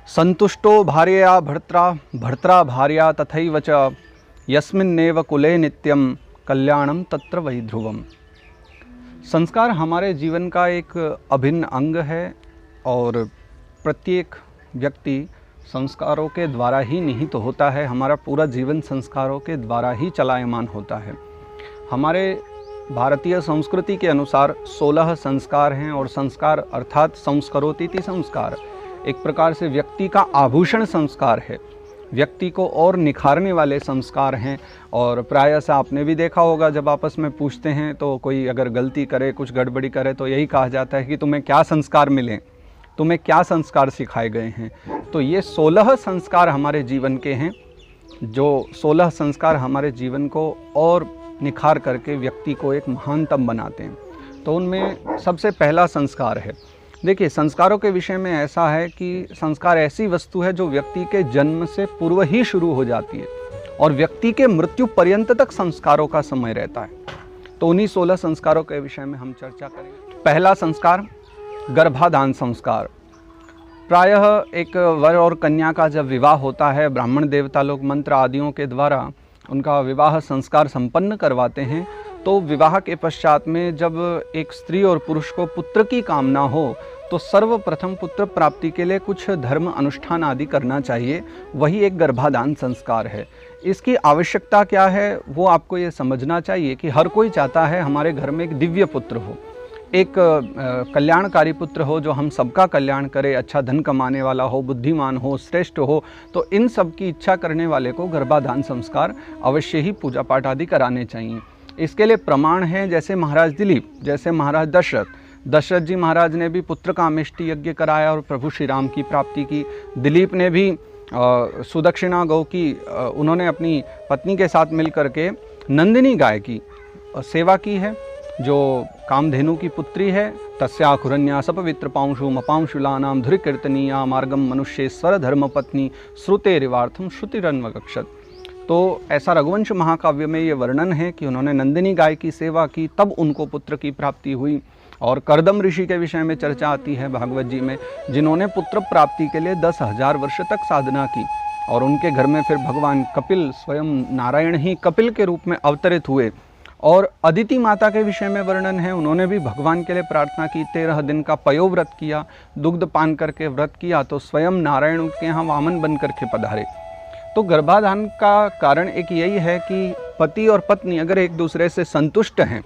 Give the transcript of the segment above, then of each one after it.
संतुष्टो भार्यया भर्त्रा भर्त्रा भार्या तथैव च यस्मिन्नेव कुले नित्यम कल्याणम तत्र वै ध्रुवम। संस्कार हमारे जीवन का एक अभिन्न अंग है और प्रत्येक व्यक्ति संस्कारों के द्वारा ही निहित होता है। हमारा पूरा जीवन संस्कारों के द्वारा ही चलायमान होता है। हमारे भारतीय संस्कृति के अनुसार 16 संस्कार हैं और संस्कार अर्थात संस्करोतीति संस्कार एक प्रकार से व्यक्ति का आभूषण संस्कार है, व्यक्ति को और निखारने वाले संस्कार हैं। और प्रायः से आपने भी देखा होगा, जब आपस में पूछते हैं तो कोई अगर गलती करे, कुछ गड़बड़ी करे, तो यही कहा जाता है कि तुम्हें क्या संस्कार मिले, तुम्हें क्या संस्कार सिखाए गए हैं। तो ये 16 संस्कार हमारे जीवन के हैं, जो 16 संस्कार हमारे जीवन को और निखार करके व्यक्ति को एक महानतम बनाते हैं। तो उनमें सबसे पहला संस्कार है, देखिए संस्कारों के विषय में ऐसा है कि संस्कार ऐसी वस्तु है जो व्यक्ति के जन्म से पूर्व ही शुरू हो जाती है और व्यक्ति के मृत्यु पर्यंत तक संस्कारों का समय रहता है। तो उन्हीं 16 संस्कारों के विषय में हम चर्चा करेंगे। पहला संस्कार गर्भाधान संस्कार। प्रायः एक वर और कन्या का जब विवाह होता है, ब्राह्मण देवता लोग मंत्र आदियों के द्वारा उनका विवाह संस्कार संपन्न करवाते हैं। तो विवाह के पश्चात में जब एक स्त्री और पुरुष को पुत्र की कामना हो तो सर्वप्रथम पुत्र प्राप्ति के लिए कुछ धर्म अनुष्ठान आदि करना चाहिए, वही एक गर्भाधान संस्कार है। इसकी आवश्यकता क्या है वो आपको ये समझना चाहिए कि हर कोई चाहता है हमारे घर में एक दिव्य पुत्र हो, एक कल्याणकारी पुत्र हो जो हम सबका कल्याण करे, अच्छा धन कमाने वाला हो, बुद्धिमान हो, श्रेष्ठ हो। तो इन सब की इच्छा करने वाले को गर्भाधान संस्कार अवश्य ही पूजा पाठ आदि कराने चाहिए। इसके लिए प्रमाण हैं, जैसे महाराज दिलीप, जैसे महाराज दशरथ जी महाराज ने भी पुत्र कामेष्टि यज्ञ कराया और प्रभु श्री राम की प्राप्ति की। दिलीप ने भी सुदक्षिणा गौ की, उन्होंने अपनी पत्नी के साथ मिलकर के नंदिनी गाय की सेवा की है, जो कामधेनु की पुत्री है। तस्या खुरन्या सपवित्र पांशु मपांशुलानाम धुरि कीर्तनीया मार्गम मनुष्येश्वर धर्म पत्नी श्रुते रिवार्थम श्रुतिरन्वगक्षत। तो ऐसा रघुवंश महाकाव्य में ये वर्णन है कि उन्होंने नंदिनी गाय की सेवा की, तब उनको पुत्र की प्राप्ति हुई। और कर्दम ऋषि के विषय में चर्चा आती है भागवत जी में, जिन्होंने पुत्र प्राप्ति के लिए 10,000 वर्ष तक साधना की और उनके घर में फिर भगवान कपिल, स्वयं नारायण ही कपिल के रूप में अवतरित हुए। और अदिति माता के विषय में वर्णन है, उन्होंने भी भगवान के लिए प्रार्थना की, 13 दिन का पयोव्रत किया, दुग्ध पान करके व्रत किया, तो स्वयं नारायण उनके यहाँ वामन बन करके पधारे। तो गर्भाधान का कारण एक यही है कि पति और पत्नी अगर एक दूसरे से संतुष्ट हैं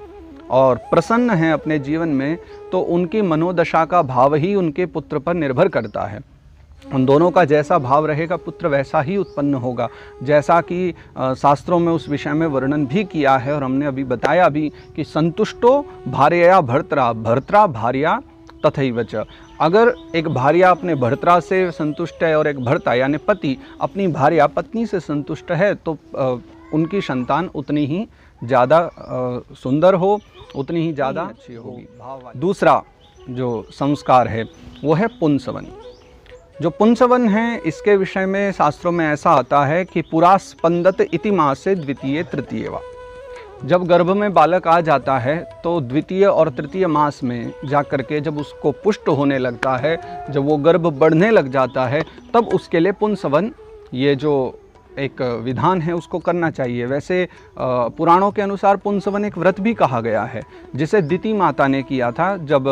और प्रसन्न हैं अपने जीवन में, तो उनकी मनोदशा का भाव ही उनके पुत्र पर निर्भर करता है। उन दोनों का जैसा भाव रहेगा पुत्र वैसा ही उत्पन्न होगा, जैसा कि शास्त्रों में उस विषय में वर्णन भी किया है और हमने अभी बताया भी कि संतुष्टो भार्यया भर्त्रा भर्त्रा भार्या तथैव च। अगर एक भार्या अपने भर्त्रा से संतुष्ट है और एक भर्ता यानी पति अपनी भार्या पत्नी से संतुष्ट है, तो उनकी संतान उतनी ही ज़्यादा सुंदर हो, उतनी ही ज़्यादा अच्छी होगी। दूसरा जो संस्कार है वो है पुंसवन। जो पुंसवन है इसके विषय में शास्त्रों में ऐसा आता है कि पुरा स्पंदत इति मासे द्वितीय तृतीय वा। जब गर्भ में बालक आ जाता है तो द्वितीय और तृतीय मास में जाकर के जब उसको पुष्ट होने लगता है, जब वो गर्भ बढ़ने लग जाता है, तब उसके लिए पुंसवन ये जो एक विधान है उसको करना चाहिए। वैसे पुराणों के अनुसार पुंसवन एक व्रत भी कहा गया है, जिसे दिति माता ने किया था। जब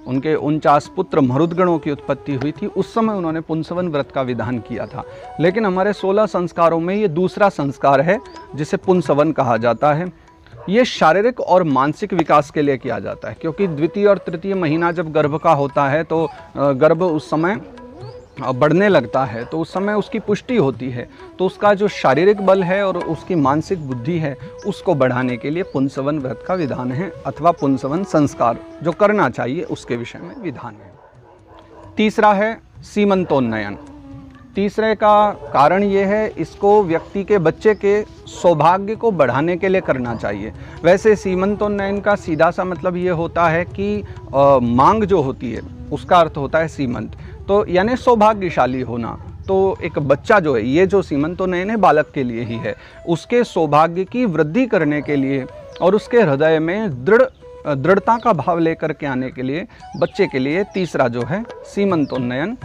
उनके 49 पुत्र मरुदगणों की उत्पत्ति हुई थी, उस समय उन्होंने पुंसवन व्रत का विधान किया था। लेकिन हमारे 16 संस्कारों में ये दूसरा संस्कार है जिसे पुंसवन कहा जाता है। ये शारीरिक और मानसिक विकास के लिए किया जाता है, क्योंकि द्वितीय और तृतीय महीना जब गर्भ का होता है तो गर्भ उस समय बढ़ने लगता है, तो उस समय उसकी पुष्टि होती है, तो उसका जो शारीरिक बल है और उसकी मानसिक बुद्धि है उसको बढ़ाने के लिए पुंसवन व्रत का विधान है, अथवा पुंसवन संस्कार जो करना चाहिए उसके विषय में विधान है। तीसरा है सीमंतोन्नयन। तीसरे का कारण ये है, इसको व्यक्ति के बच्चे के सौभाग्य को बढ़ाने के लिए करना चाहिए। वैसे सीमंतोन्नयन का सीधा सा मतलब ये होता है कि मांग जो होती है उसका अर्थ होता है सीमंत, तो यानी सौभाग्यशाली होना। तो एक बच्चा जो है, ये जो सीमंतोन्नयन है बालक के लिए ही है, उसके सौभाग्य की वृद्धि करने के लिए और उसके हृदय में दृढ़ता का भाव लेकर के आने के लिए बच्चे के लिए तीसरा जो है सीमंतोन्नयन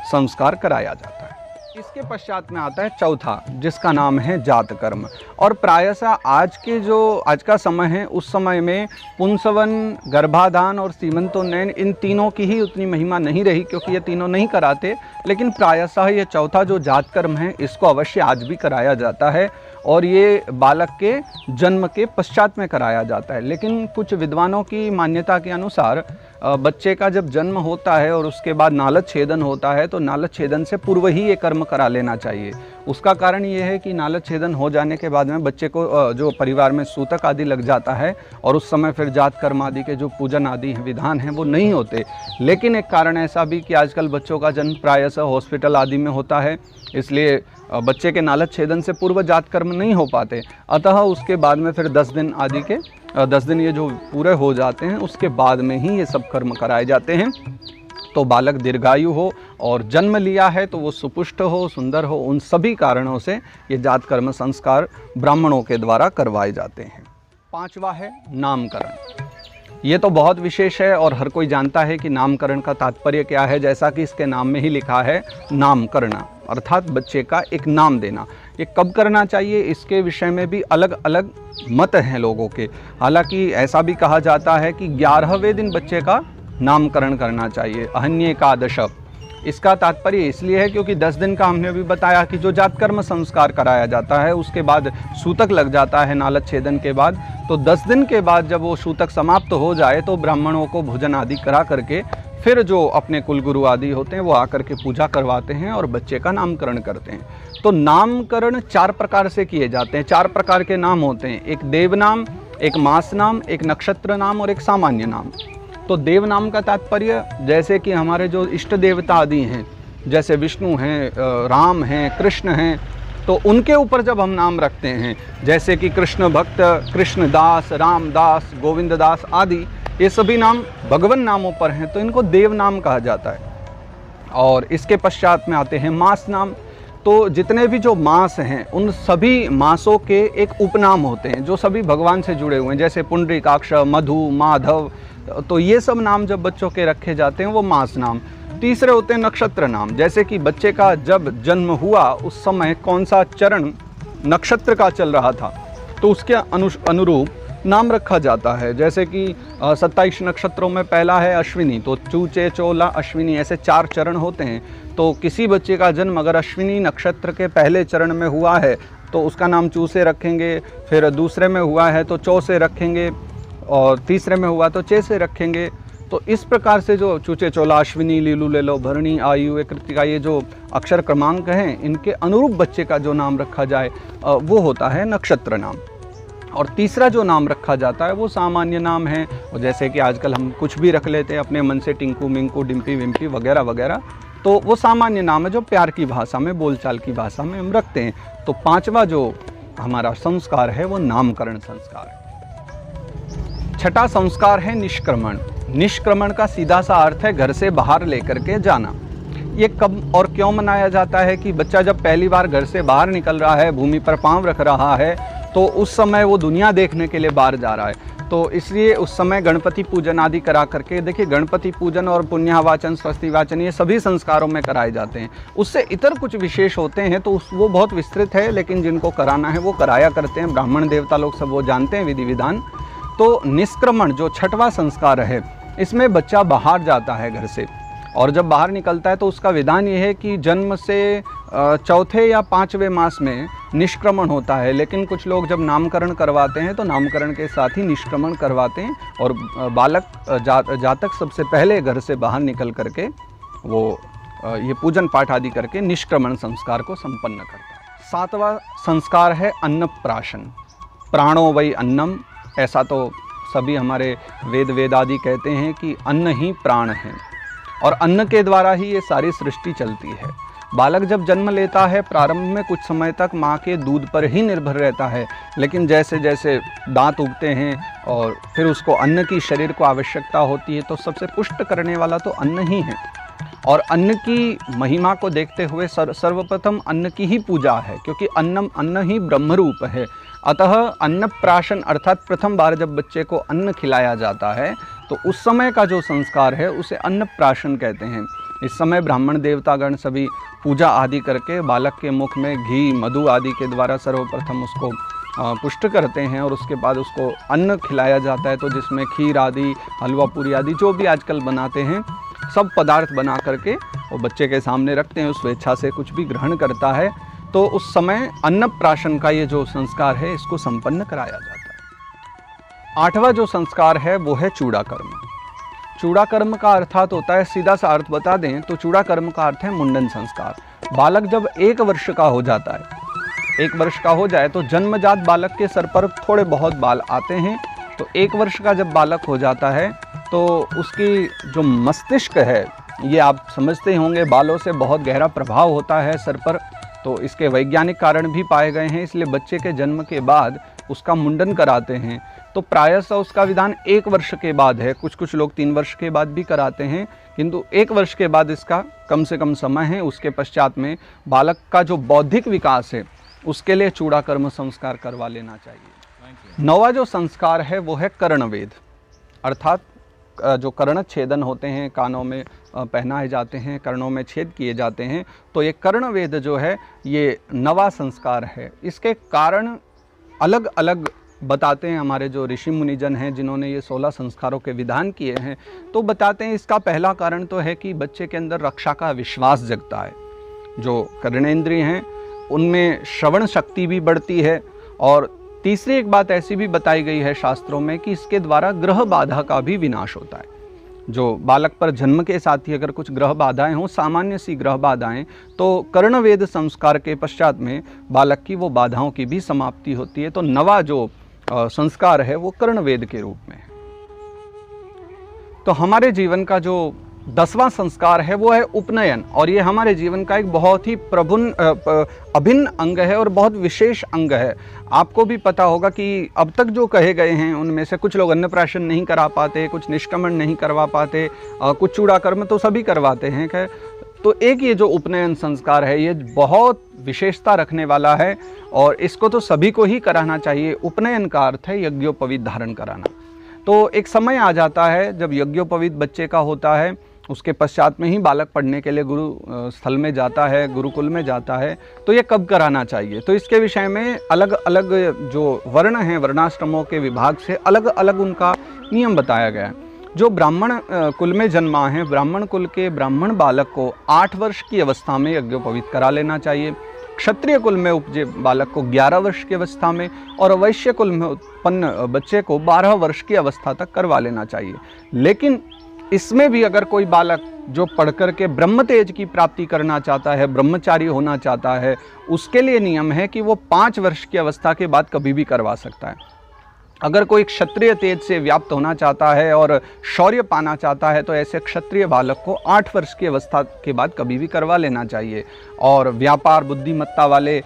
संस्कार कराया जाता है। इसके पश्चात में आता है चौथा, जिसका नाम है जात कर्म। और प्रायशः आज का समय है, उस समय में पुंसवन, गर्भाधान और सीमंतोन्नयन, इन तीनों की ही उतनी महिमा नहीं रही, क्योंकि ये तीनों नहीं कराते। लेकिन प्रायशः ये चौथा जो जात कर्म है, इसको अवश्य आज भी कराया जाता है, और ये बालक के जन्म के पश्चात में कराया जाता है। लेकिन कुछ विद्वानों की मान्यता के अनुसार बच्चे का जब जन्म होता है और उसके बाद नालच छेदन होता है, तो नालच छेदन से पूर्व ही ये कर्म करा लेना चाहिए। उसका कारण ये है कि नालच छेदन हो जाने के बाद में बच्चे को जो परिवार में सूतक आदि लग जाता है, और उस समय फिर जात कर्म आदि के जो पूजन आदि विधान हैं वो नहीं होते। लेकिन एक कारण ऐसा भी कि आजकल बच्चों का जन्म प्रायशः हॉस्पिटल आदि में होता है, इसलिए बच्चे के नालच छेदन से पूर्व जात कर्म नहीं हो पाते। अतः उसके बाद में फिर 10 दिन आदि के 10 दिन ये जो पूरे हो जाते हैं, उसके बाद में ही ये सब कर्म कराए जाते हैं। तो बालक दीर्घायु हो और जन्म लिया है तो वो सुपुष्ट हो, सुंदर हो, उन सभी कारणों से ये जात कर्म संस्कार ब्राह्मणों के द्वारा करवाए जाते हैं। पांचवा है नामकरण। ये तो बहुत विशेष है और हर कोई जानता है कि नामकरण का तात्पर्य क्या है। जैसा कि इसके नाम में ही लिखा है, नाम करना, अर्थात बच्चे का एक नाम देना। ये कब करना चाहिए, इसके विषय में भी अलग अलग मत हैं लोगों के। हालांकि ऐसा भी कहा जाता है कि 11वें दिन बच्चे का नामकरण करना चाहिए, अहन्य एकादश। इसका तात्पर्य इसलिए है क्योंकि 10 दिन का हमने भी बताया कि जो जात कर्म संस्कार कराया जाता है, उसके बाद सूतक लग जाता है नालच छेदन के बाद। तो 10 दिन के बाद जब वो सूतक समाप्त हो जाए तो ब्राह्मणों को भोजन आदि करा करके फिर जो अपने कुलगुरु आदि होते हैं वो आकर के पूजा करवाते हैं और बच्चे का नामकरण करते हैं। तो नामकरण 4 प्रकार से किए जाते हैं। 4 प्रकार के नाम होते हैं, एक देव नाम, एक मास नाम, एक नक्षत्र नाम और एक सामान्य नाम। तो देव नाम का तात्पर्य, जैसे कि हमारे जो इष्ट देवता आदि हैं, जैसे विष्णु हैं, राम हैं, कृष्ण हैं, तो उनके ऊपर जब हम नाम रखते हैं, जैसे कि कृष्ण भक्त, कृष्णदास, रामदास, गोविंददास आदि, ये सभी नाम भगवान नामों पर हैं, तो इनको देव नाम कहा जाता है। और इसके पश्चात में आते हैं मास नाम। तो जितने भी जो मास हैं, उन सभी मासों के एक उपनाम होते हैं जो सभी भगवान से जुड़े हुए हैं, जैसे पुंडरीकाक्ष, मधु, माधव। तो ये सब नाम जब बच्चों के रखे जाते हैं वो मास नाम। तीसरे होते हैं नक्षत्र नाम, जैसे कि बच्चे का जब जन्म हुआ उस समय कौन सा चरण नक्षत्र का चल रहा था, तो उसके अनुरूप नाम रखा जाता है। जैसे कि 27 नक्षत्रों में पहला है अश्विनी, तो चूचे, चोला, अश्विनी, ऐसे 4 चरण होते हैं। तो किसी बच्चे का जन्म अगर अश्विनी नक्षत्र के पहले चरण में हुआ है तो उसका नाम चू से रखेंगे, फिर दूसरे में हुआ है तो चौ से रखेंगे, और तीसरे में हुआ तो चे से रखेंगे। तो इस प्रकार से जो चूचे, चोला, अश्विनी, लीलू, लेलो, भरणी, आयु, कृतिका, ये जो अक्षर क्रमांक हैं, इनके अनुरूप बच्चे का जो नाम रखा जाए वो होता है नक्षत्र नाम। और तीसरा जो नाम रखा जाता है वो सामान्य नाम है। और जैसे कि आजकल हम कुछ भी रख लेते हैं अपने मन से, टिंकू, मिंकू, डिम्पी, विम्पी वगैरह वगैरह, तो वो सामान्य नाम है जो प्यार की भाषा में, बोलचाल की भाषा में हम रखते हैं। तो 5वां जो हमारा संस्कार है वो नामकरण संस्कार है। छठा संस्कार है निष्क्रमण। निष्क्रमण का सीधा सा अर्थ है घर से बाहर लेकर के जाना। ये कब और क्यों मनाया जाता है कि बच्चा जब पहली बार घर से बाहर निकल रहा है, भूमि पर पांव रख रहा है, तो उस समय वो दुनिया देखने के लिए बाहर जा रहा है। तो इसलिए उस समय गणपति पूजन आदि करा करके, देखिए गणपति पूजन और पुण्यावाचन, स्वस्ति वाचन, ये सभी संस्कारों में कराए जाते हैं। उससे इतर कुछ विशेष होते हैं तो वो बहुत विस्तृत है, लेकिन जिनको कराना है वो कराया करते हैं। ब्राह्मण देवता लोग सब वो जानते हैं विधि विधान। तो निष्क्रमण जो 6वां संस्कार है, इसमें बच्चा बाहर जाता है घर से, और जब बाहर निकलता है तो उसका विधान ये है कि जन्म से 4थे या 5वें मास में निष्क्रमण होता है। लेकिन कुछ लोग जब नामकरण करवाते हैं तो नामकरण के साथ ही निष्क्रमण करवाते हैं, और बालक जातक सबसे पहले घर से बाहर निकल करके वो ये पूजन पाठ आदि करके निष्क्रमण संस्कार को संपन्न करता है। 7वां संस्कार है अन्नप्राशन। प्राणो वै अन्नम, ऐसा तो सभी हमारे वेद आदि कहते हैं कि अन्न ही प्राण है, और अन्न के द्वारा ही ये सारी सृष्टि चलती है। बालक जब जन्म लेता है, प्रारंभ में कुछ समय तक माँ के दूध पर ही निर्भर रहता है, लेकिन जैसे जैसे दांत उगते हैं और फिर उसको अन्न की शरीर को आवश्यकता होती है, तो सबसे पुष्ट करने वाला तो अन्न ही है। और अन्न की महिमा को देखते हुए सर्वप्रथम अन्न की ही पूजा है, क्योंकि अन्न ही ब्रह्म रूप है। अतः अन्नप्राशन अर्थात प्रथम बार जब बच्चे को अन्न खिलाया जाता है तो उस समय का जो संस्कार है उसे अन्नप्राशन कहते हैं। इस समय ब्राह्मण देवतागण सभी पूजा आदि करके बालक के मुख में घी मधु आदि के द्वारा सर्वप्रथम उसको पुष्ट करते हैं और उसके बाद उसको अन्न खिलाया जाता है। तो जिसमें खीर आदि, हलवा पूरी आदि जो भी आजकल बनाते हैं सब पदार्थ बना करके वो बच्चे के सामने रखते हैं। उस स्वेच्छा से कुछ भी ग्रहण करता है तो उस समय अन्नप्राशन का ये जो संस्कार है इसको संपन्न कराया जाता है। 8वां जो संस्कार है वो है चूड़ाकर्म। चूड़ाकर्म का अर्थात होता है, सीधा सा अर्थ बता दें तो चूड़ाकर्म का अर्थ है मुंडन संस्कार। बालक जब 1 वर्ष का हो जाता है, 1 वर्ष का हो जाए तो जन्मजात बालक के सर पर थोड़े बहुत बाल आते हैं। तो 1 वर्ष का जब बालक हो जाता है तो उसकी जो मस्तिष्क है, ये आप समझते ही होंगे, बालों से बहुत गहरा प्रभाव होता है सर पर। तो इसके वैज्ञानिक कारण भी पाए गए हैं, इसलिए बच्चे के जन्म के बाद उसका मुंडन कराते हैं। तो प्रायः उसका विधान 1 वर्ष के बाद है, कुछ लोग 3 वर्ष के बाद भी कराते हैं, किंतु 1 वर्ष के बाद इसका कम से कम समय है। उसके पश्चात में बालक का जो बौद्धिक विकास है उसके लिए चूड़ाकर्म संस्कार करवा लेना चाहिए। 9वां जो संस्कार है वो है कर्णवेद, अर्थात जो कर्ण छेदन होते हैं, कानों में पहनाए जाते हैं, कर्णों में छेद किए जाते हैं। तो ये कर्णवेद जो है ये 9वां संस्कार है। इसके कारण अलग अलग बताते हैं हमारे जो ऋषि मुनिजन हैं जिन्होंने ये 16 संस्कारों के विधान किए हैं। तो बताते हैं इसका पहला कारण तो है कि बच्चे के अंदर रक्षा का विश्वास जगता है। जो कर्णेंद्रिय हैं उनमें श्रवण शक्ति भी बढ़ती है। और तीसरी एक बात ऐसी भी बताई गई है शास्त्रों में कि इसके द्वारा ग्रह बाधा का भी विनाश होता है। जो बालक पर जन्म के साथ ही अगर कुछ ग्रह बाधाएं हों, सामान्य सी ग्रह बाधाएं, तो कर्णवेद संस्कार के पश्चात में बालक की वो बाधाओं की भी समाप्ति होती है। तो 9वां जो संस्कार है वो कर्णवेद के रूप में है। तो हमारे जीवन का जो 10वां संस्कार है वो है उपनयन, और ये हमारे जीवन का एक बहुत ही अभिन्न अंग है और बहुत विशेष अंग है। आपको भी पता होगा कि अब तक जो कहे गए हैं उनमें से कुछ लोग अन्नप्राशन नहीं करा पाते, कुछ निष्कमण नहीं करवा पाते, कुछ चूड़ाकर्म तो सभी करवाते हैं। तो एक ये जो उपनयन संस्कार है ये बहुत विशेषता रखने वाला है और इसको तो सभी को ही कराना चाहिए। उपनयन का अर्थ है यज्ञोपवीत धारण कराना। तो एक समय आ जाता है जब यज्ञोपवीत बच्चे का होता है, उसके पश्चात में ही बालक पढ़ने के लिए गुरु स्थल में जाता है, गुरुकुल में जाता है। तो ये कब कराना चाहिए, तो इसके विषय में अलग अलग जो वर्ण हैं, वर्णाश्रमों के विभाग से अलग अलग उनका नियम बताया गया है। जो ब्राह्मण कुल में जन्मा है, ब्राह्मण कुल के ब्राह्मण बालक को 8 वर्ष की अवस्था में यज्ञोपवीत करा लेना चाहिए। क्षत्रिय कुल में उपजे बालक को 11 वर्ष की अवस्था में, और वैश्य कुल में उत्पन्न बच्चे को 12 वर्ष की अवस्था तक करवा लेना चाहिए। लेकिन इसमें भी अगर कोई बालक जो पढ़कर के ब्रह्म तेज की प्राप्ति करना चाहता है, ब्रह्मचारी होना चाहता है, उसके लिए नियम है कि वो 5 वर्ष की अवस्था के बाद कभी भी करवा सकता है। अगर कोई क्षत्रिय तेज से व्याप्त होना चाहता है और शौर्य पाना चाहता है तो ऐसे क्षत्रिय बालक को 8 वर्ष की अवस्था के बाद कभी भी करवा लेना चाहिए। और व्यापार बुद्धिमत्ता वाले,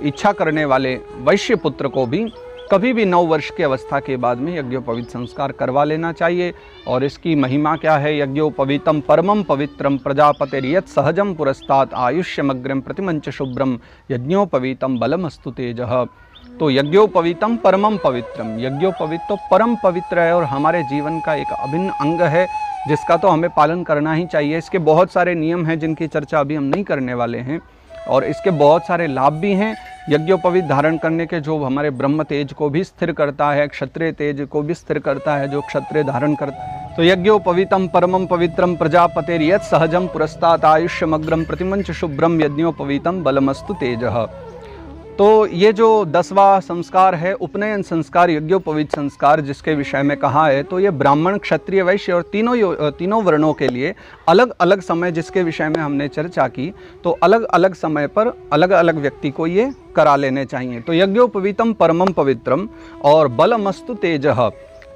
इच्छा करने वाले वैश्य पुत्र को भी कभी भी 9 वर्ष की अवस्था के बाद में यज्ञोपवीत संस्कार करवा लेना चाहिए। और इसकी महिमा क्या है, यज्ञोपवीतम परमं पवित्रम प्रजापतिर्यत् सहजम पुरस्तात् आयुष्यमग्रम प्रतिमंच शुभ्रम यज्ञोपवीतम बलमस्तु तेजः। तो यज्ञोपवीतम परमं पवित्रम, यज्ञोपवीत तो परम पवित्र है और हमारे जीवन का एक अभिन्न अंग है जिसका तो हमें पालन करना ही चाहिए। इसके बहुत सारे नियम हैं जिनकी चर्चा अभी हम नहीं करने वाले हैं, और इसके बहुत सारे लाभ भी हैं। यज्ञोपवीत धारण करने के जो हमारे ब्रह्म तेज को भी स्थिर करता है, क्षत्रिय तेज को भी स्थिर करता है जो क्षत्रिय धारण करता है। तो यज्ञोपवीतम परमं पवित्रम प्रजापतिर्यत् सहजम पुरस्तात् आयुष्यमग्रम प्रतिमंच शुभ्रम यज्ञोपवीतम बलमस्तु तेजः। तो ये जो 10वां संस्कार है उपनयन संस्कार, यज्ञोपवीत संस्कार, जिसके विषय में कहा है, तो ये ब्राह्मण क्षत्रिय वैश्य और तीनों वर्णों के लिए अलग अलग समय, जिसके विषय में हमने चर्चा की, तो अलग अलग समय पर अलग अलग व्यक्ति को ये करा लेने चाहिए। तो यज्ञोपवीतम परमं पवित्रम और बलमस्तु तेजः,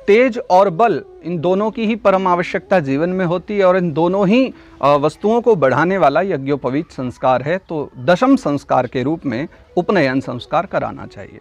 तेज और बल इन दोनों की ही परम आवश्यकता जीवन में होती है और इन दोनों ही वस्तुओं को बढ़ाने वाला यज्ञोपवीत संस्कार है। तो 10वें संस्कार के रूप में उपनयन संस्कार कराना चाहिए।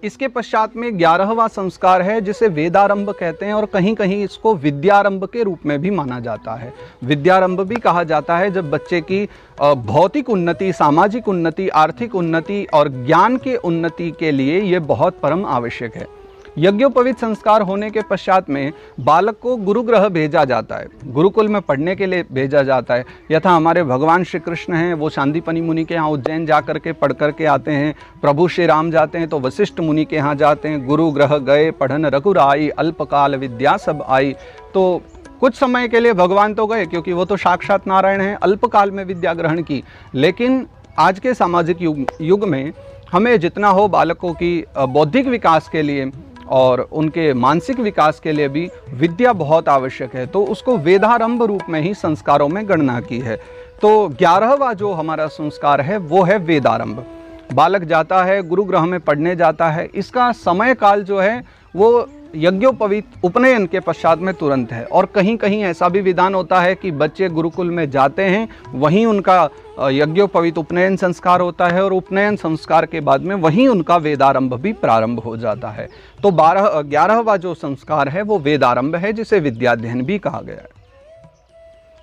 इसके पश्चात में 11वां संस्कार है जिसे वेदारंभ कहते हैं और कहीं कहीं इसको विद्यारंभ के रूप में भी माना जाता है। विद्यारंभ भी कहा जाता है जब बच्चे की भौतिक उन्नति, सामाजिक उन्नति, आर्थिक उन्नति और ज्ञान के उन्नति के लिए ये बहुत परम आवश्यक है। यज्ञोपवीत संस्कार होने के पश्चात में बालक को गुरुगृह भेजा जाता है, गुरुकुल में पढ़ने के लिए भेजा जाता है। यथा हमारे भगवान श्री कृष्ण हैं, वो शांतिपनी मुनि के यहाँ उज्जैन जा कर के पढ़ कर के आते हैं। प्रभु श्री राम जाते हैं तो वशिष्ठ मुनि के यहाँ जाते हैं। गुरुगृह गए पढ़न रघुराई, अल्पकाल विद्या सब आई। तो कुछ समय के लिए भगवान तो गए, क्योंकि वो तो साक्षात नारायण हैं, अल्पकाल में विद्या ग्रहण की। लेकिन आज के सामाजिक युग में हमें जितना हो बालकों की बौद्धिक विकास के लिए और उनके मानसिक विकास के लिए भी विद्या बहुत आवश्यक है। तो उसको वेदारंभ रूप में ही संस्कारों में गणना की है। तो 11वां जो हमारा संस्कार है वो है वेदारंभ। बालक जाता है गुरुगृह में पढ़ने जाता है। इसका समय काल जो है वो यज्ञोपवीत उपनयन के पश्चात में तुरंत है। और कहीं कहीं ऐसा भी विधान होता है कि बच्चे गुरुकुल में जाते हैं, वहीं उनका यज्ञोपवीत उपनयन संस्कार होता है और उपनयन संस्कार के बाद में वहीं उनका वेदारंभ भी प्रारंभ हो जाता है। तो 11वां जो संस्कार है वो वेदारंभ है, जिसे विद्याध्ययन भी कहा गया है।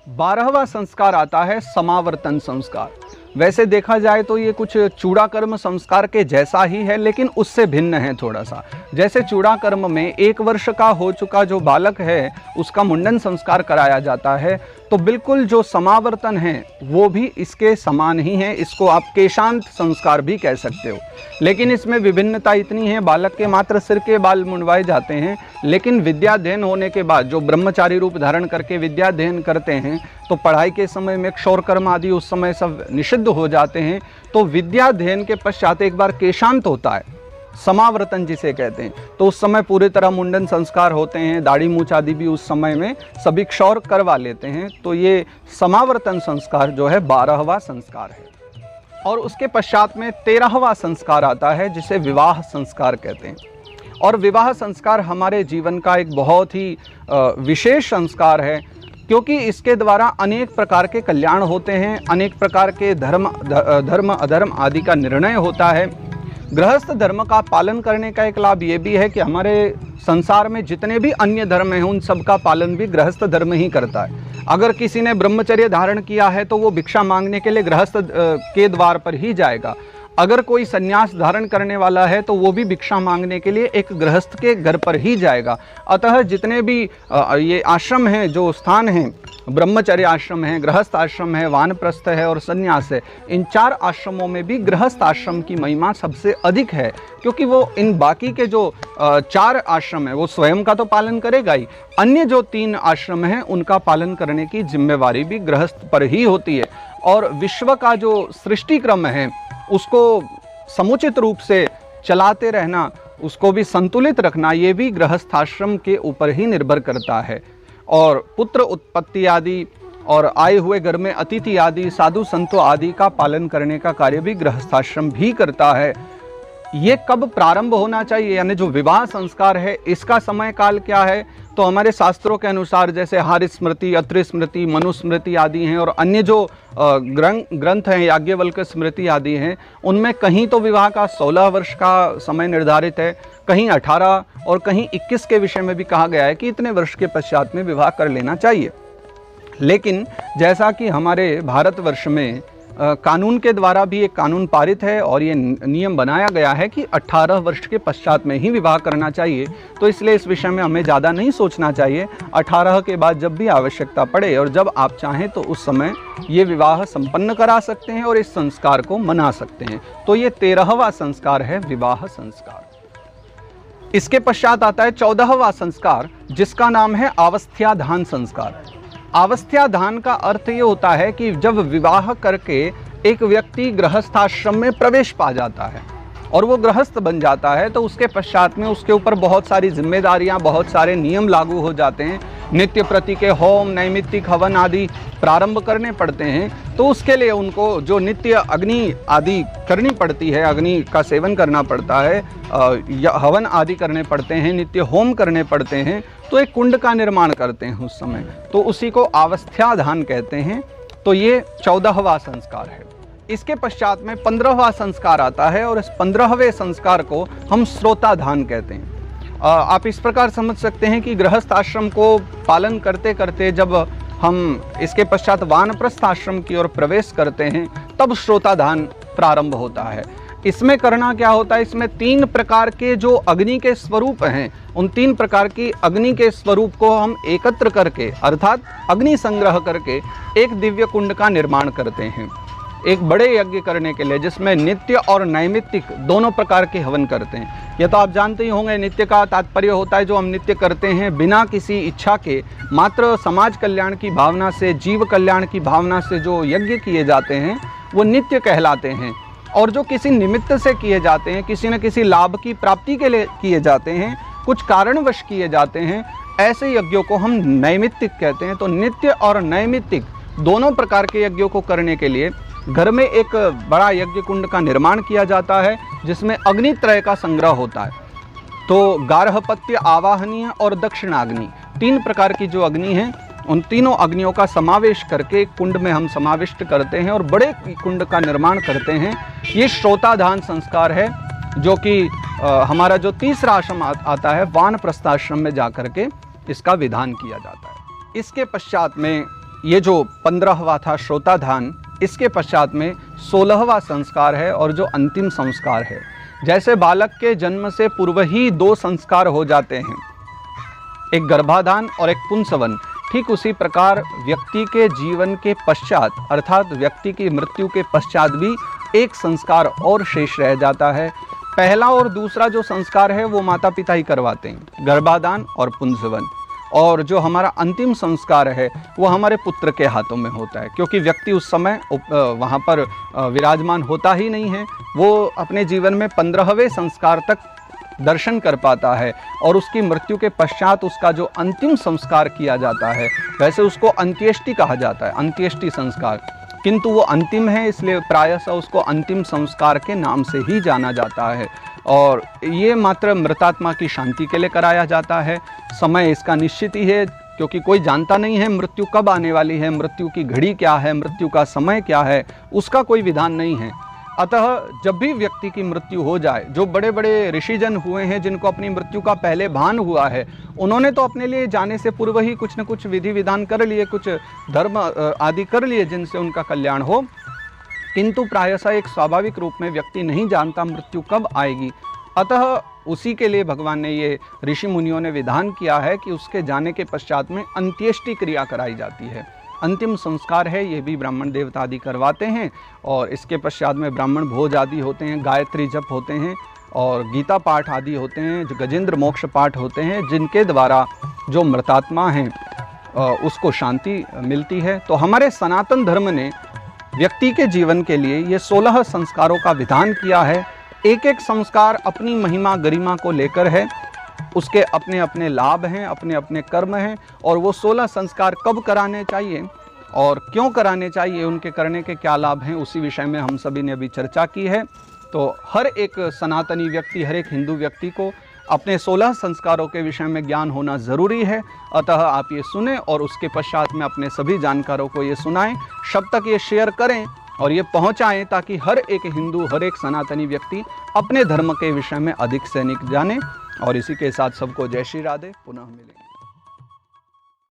12वां संस्कार आता है समावर्तन संस्कार। वैसे देखा जाए तो ये कुछ चूड़ाकर्म संस्कार के जैसा ही है, लेकिन उससे भिन्न है थोड़ा सा। जैसे चूड़ाकर्म में 1 वर्ष का हो चुका जो बालक है उसका मुंडन संस्कार कराया जाता है, तो बिल्कुल जो समावर्तन है वो भी इसके समान ही है। इसको आप केशांत संस्कार भी कह सकते हो। लेकिन इसमें विभिन्नता इतनी है, बालक के मात्र सिर के बाल मुंडवाए जाते हैं, लेकिन विद्याध्ययन होने के बाद जो ब्रह्मचारी रूप धारण करके विद्याध्ययन करते हैं तो पढ़ाई के समय में क्षौर कर्म आदि उस समय सब निषिद्ध हो जाते हैं। तो विद्याध्ययन के पश्चात एक बार केशांत होता है, समावर्तन जिसे कहते हैं, तो उस समय पूरी तरह मुंडन संस्कार होते हैं, दाढ़ी मूछ आदि भी उस समय में सभी क्षौर करवा लेते हैं। तो ये समावर्तन संस्कार जो है 12वां संस्कार है। और उसके पश्चात में 13वां संस्कार आता है जिसे विवाह संस्कार कहते हैं। और विवाह संस्कार हमारे जीवन का एक बहुत ही विशेष संस्कार है, क्योंकि इसके द्वारा अनेक प्रकार के कल्याण होते हैं, अनेक प्रकार के धर्म अधर्म आदि का निर्णय होता है। गृहस्थ धर्म का पालन करने का एक लाभ ये भी है कि हमारे संसार में जितने भी अन्य धर्म हैं उन सब का पालन भी गृहस्थ धर्म ही करता है। अगर किसी ने ब्रह्मचर्य धारण किया है तो वो भिक्षा मांगने के लिए गृहस्थ के द्वार पर ही जाएगा। अगर कोई संन्यास धारण करने वाला है तो वो भी भिक्षा मांगने के लिए एक गृहस्थ के घर पर ही जाएगा। अतः जितने भी ये आश्रम हैं, जो स्थान हैं, ब्रह्मचर्य आश्रम है, गृहस्थ आश्रम है, वानप्रस्थ है और संन्यास है, इन 4 आश्रमों में भी गृहस्थ आश्रम की महिमा सबसे अधिक है, क्योंकि वो इन बाकी के जो 4 आश्रम है वो स्वयं का तो पालन करेगा ही, अन्य जो 3 आश्रम हैं उनका पालन करने की जिम्मेवारी भी गृहस्थ पर ही होती है। और विश्व का जो सृष्टि क्रम है उसको समुचित रूप से चलाते रहना, उसको भी संतुलित रखना, ये भी गृहस्थाश्रम के ऊपर ही निर्भर करता है। और पुत्र उत्पत्ति आदि और आए हुए घर में अतिथि आदि, साधु संतों आदि का पालन करने का कार्य भी गृहस्थाश्रम भी करता है। ये कब प्रारंभ होना चाहिए, यानी जो विवाह संस्कार है इसका समय काल क्या है, तो हमारे शास्त्रों के अनुसार जैसे हारि स्मृति, अत्रि स्मृति, मनुस्मृति आदि हैं और अन्य जो ग्रंथ हैं, याज्ञवल्क्य स्मृति आदि हैं, उनमें कहीं तो विवाह का 16 वर्ष का समय निर्धारित है, कहीं 18 और कहीं 21 के विषय में भी कहा गया है कि इतने वर्ष के पश्चात में विवाह कर लेना चाहिए। लेकिन जैसा कि हमारे भारतवर्ष में कानून के द्वारा भी एक कानून पारित है और ये नियम बनाया गया है कि 18 वर्ष के पश्चात में ही विवाह करना चाहिए, तो इसलिए इस विषय में हमें ज़्यादा नहीं सोचना चाहिए। 18 के बाद जब भी आवश्यकता पड़े और जब आप चाहें तो उस समय ये विवाह संपन्न करा सकते हैं और इस संस्कार को मना सकते हैं। तो ये 13वां संस्कार है, विवाह संस्कार। इसके पश्चात आता है 14वां संस्कार, जिसका नाम है अवस्थ्याधान संस्कार। अवस्थ्याधान का अर्थ ये होता है कि जब विवाह करके एक व्यक्ति गृहस्थाश्रम में प्रवेश पा जाता है और वो गृहस्थ बन जाता है, तो उसके पश्चात में उसके ऊपर बहुत सारी जिम्मेदारियां, बहुत सारे नियम लागू हो जाते हैं। नित्य प्रति के होम, नैमित्तिक हवन आदि प्रारंभ करने पड़ते हैं। तो उसके लिए उनको जो नित्य अग्नि आदि करनी पड़ती है, अग्नि का सेवन करना पड़ता है, हवन आदि करने पड़ते हैं, नित्य होम करने पड़ते हैं। तो एक कुंड का निर्माण करते हैं उस समय, तो उसी को अवस्थ्याधान कहते हैं। तो ये 14वां संस्कार है। इसके पश्चात में 15वां संस्कार आता है और इस 15वें संस्कार को हम श्रोताधान कहते हैं। आप इस प्रकार समझ सकते हैं कि गृहस्थ आश्रम को पालन करते करते जब हम इसके पश्चात वानप्रस्थ आश्रम की ओर प्रवेश करते हैं तब श्रोताधान प्रारंभ होता है। इसमें करना क्या होता है, इसमें 3 प्रकार के जो अग्नि के स्वरूप हैं, उन 3 प्रकार की अग्नि के स्वरूप को हम एकत्र करके अर्थात अग्नि संग्रह करके एक दिव्य कुंड का निर्माण करते हैं एक बड़े यज्ञ करने के लिए, जिसमें नित्य और नैमित्तिक दोनों प्रकार के हवन करते हैं। ये तो आप जानते ही होंगे, नित्य का तात्पर्य होता है जो हम नित्य करते हैं बिना किसी इच्छा के, मात्र समाज कल्याण की भावना से, जीव कल्याण की भावना से जो यज्ञ किए जाते हैं वो नित्य कहलाते हैं। और जो किसी निमित्त से किए जाते हैं, किसी न किसी लाभ की प्राप्ति के लिए किए जाते हैं, कुछ कारणवश किए जाते हैं, ऐसे यज्ञों को हम नैमित्तिक कहते हैं। तो नित्य और नैमित्तिक दोनों प्रकार के यज्ञों को करने के लिए घर में एक बड़ा यज्ञ कुंड का निर्माण किया जाता है, जिसमें अग्नित्रय का संग्रह होता है। तो गार्हपत्य, आवाहनीय और दक्षिणाग्नि 3 प्रकार की जो अग्नि है, उन तीनों अग्नियों का समावेश करके एक कुंड में हम समाविष्ट करते हैं और बड़े कुंड का निर्माण करते हैं। ये श्रोताधान संस्कार है, जो कि हमारा जो तीसरा आश्रम आता है वानप्रस्थाश्रम में जाकर के इसका विधान किया जाता है। इसके पश्चात में ये जो 15वां था श्रोताधान, इसके पश्चात में 16वां संस्कार है और जो अंतिम संस्कार है। जैसे बालक के जन्म से पूर्व ही 2 संस्कार हो जाते हैं, एक गर्भाधान और एक पुंसवन, ठीक उसी प्रकार व्यक्ति के जीवन के पश्चात अर्थात व्यक्ति की मृत्यु के पश्चात भी एक संस्कार और शेष रह जाता है। पहला और दूसरा जो संस्कार है वो माता पिता ही करवाते हैं, गर्भाधान और पुंसवन। और जो हमारा अंतिम संस्कार है वो हमारे पुत्र के हाथों में होता है, क्योंकि व्यक्ति उस समय वहाँ पर विराजमान होता ही नहीं है। वो अपने जीवन में 15वें संस्कार तक दर्शन कर पाता है और उसकी मृत्यु के पश्चात उसका जो अंतिम संस्कार किया जाता है, वैसे उसको अंत्येष्टि कहा जाता है, अंत्येष्टि संस्कार। किंतु वो अंतिम है, इसलिए प्रायः उसको अंतिम संस्कार के नाम से ही जाना जाता है। और ये मात्र मृतात्मा की शांति के लिए कराया जाता है। समय इसका निश्चित ही है, क्योंकि कोई जानता नहीं है मृत्यु कब आने वाली है, मृत्यु की घड़ी क्या है, मृत्यु का समय क्या है, उसका कोई विधान नहीं है। अतः जब भी व्यक्ति की मृत्यु हो जाए, जो बड़े बड़े ऋषिजन हुए हैं जिनको अपनी मृत्यु का पहले भान हुआ है, उन्होंने तो अपने लिए जाने से पूर्व ही कुछ न कुछ विधि विधान कर लिए, कुछ धर्म आदि कर लिए जिनसे उनका कल्याण हो। किंतु प्रायः एक स्वाभाविक रूप में व्यक्ति नहीं जानता मृत्यु कब आएगी। अतः उसी के लिए भगवान ने ये ऋषि मुनियों ने विधान किया है कि उसके जाने के पश्चात में अंत्येष्टि क्रिया कराई जाती है। अंतिम संस्कार है, ये भी ब्राह्मण देवता आदि करवाते हैं। और इसके पश्चात में ब्राह्मण भोज आदि होते हैं, गायत्री जप होते हैं और गीता पाठ आदि होते हैं, जो गजेंद्र मोक्ष पाठ होते हैं, जिनके द्वारा जो मृतात्मा हैं उसको शांति मिलती है। तो हमारे सनातन धर्म ने व्यक्ति के जीवन के लिए ये 16 संस्कारों का विधान किया है। एक एक संस्कार अपनी महिमा गरिमा को लेकर है, उसके अपने अपने लाभ हैं, अपने अपने कर्म हैं। और वो 16 संस्कार कब कराने चाहिए और क्यों कराने चाहिए, उनके करने के क्या लाभ हैं, उसी विषय में हम सभी ने अभी चर्चा की है। तो हर एक सनातनी व्यक्ति, हर एक हिंदू व्यक्ति को अपने 16 संस्कारों के विषय में ज्ञान होना ज़रूरी है। अतः आप ये सुने और उसके पश्चात में अपने सभी जानकारों को ये सुनाएं, शब तक ये शेयर करें और ये पहुंचाएं, ताकि हर एक हिंदू, हर एक सनातनी व्यक्ति अपने धर्म के विषय में अधिक से अधिक जाने। और इसी के साथ सबको जय श्री राधे, पुनः मिलेंगे।